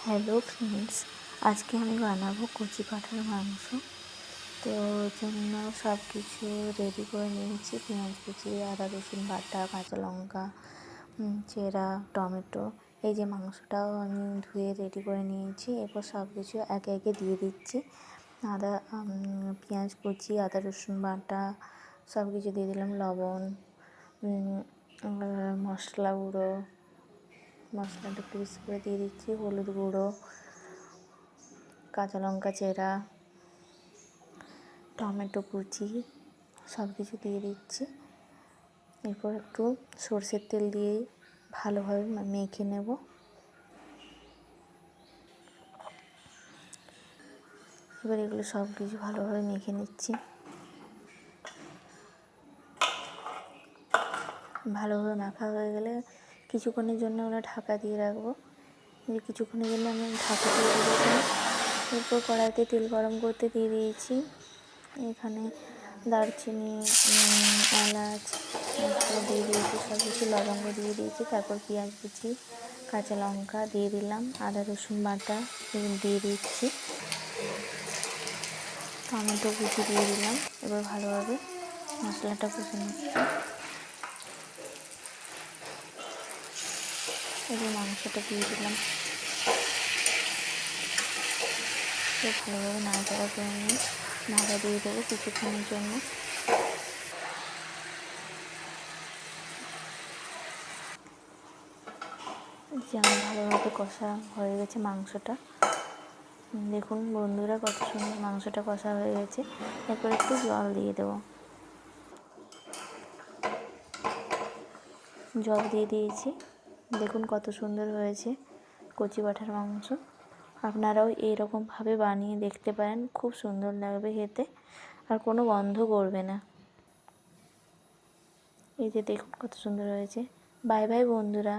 Hello friends, আজকে আমি বানাবো কচি পাঁঠার মাংস। তো ওর জন্য সব কিছু রেডি করে নিয়েছি। পেঁয়াজ কুচি, আদা রসুন বাটা, কাঁচা লঙ্কা চেরা, টমেটো। এই যে মাংসটাও আমি ধুয়ে রেডি করে নিয়েছি। এরপর সব কিছু একে একে দিয়ে দিচ্ছি। পেঁয়াজ কুচি, আদা রসুন বাটা সব কিছু দিয়ে দিলাম, লবণ, মশলা গুঁড়ো, মশলাটা একটু বেশি করে দিয়ে দিচ্ছি, হলুদ গুঁড়ো, কাঁচা লঙ্কা চেরা, টমেটো কুচি সব কিছু দিয়ে দিচ্ছি। এরপর একটু সরষের তেল দিয়ে ভালোভাবে মেখে নেব। এবার এগুলো সব কিছু ভালোভাবে মেখে নিচ্ছি। ভালোভাবে মাখা হয়ে গেলে কিছুক্ষণের জন্য আমরা ঢাকা দিয়ে রাখবো। কিছুক্ষণের জন্য আমি ঢাকা দিয়ে দিয়েছি। এরপর কড়াইতে তেল গরম করতে দিয়ে দিয়েছি। এখানে দারচিনি, এলাচ মশলা দিয়ে দিয়েছি, সব কিছু লবঙ্গ দিয়ে দিয়েছি। তারপর পেঁয়াজ কুচি, কাঁচা লঙ্কা দিয়ে দিলাম, আদা রসুন বাটা দিয়ে দিচ্ছি, টমেটো কুচি দিয়ে দিলাম। এবার ভালোভাবে মশলাটা কষে নিচ্ছি। এবার মাংসটা দিয়ে দিলাম। ভালোভাবে নাড়াচাড়া করে নিয়ে ঢাকা দিয়ে দেবো কিছুক্ষণের জন্য। যেমন ভালোভাবে কষা হয়ে গেছে মাংসটা, দেখুন বন্ধুরা কত সুন্দর মাংসটা কষা হয়ে গেছে। এরপর একটু জল দিয়ে দেবো। জল দিয়ে দিয়েছি। দেখুন কত সুন্দর হয়েছে কচি পাঁঠার মাংস। আপনারাও এইরকমভাবে বানিয়ে দেখতে পারেন, খুব সুন্দর লাগবে খেতে, আর কোনো গন্ধ করবে না। এই যে দেখুন কত সুন্দর হয়েছে। বাই বাই বন্ধুরা।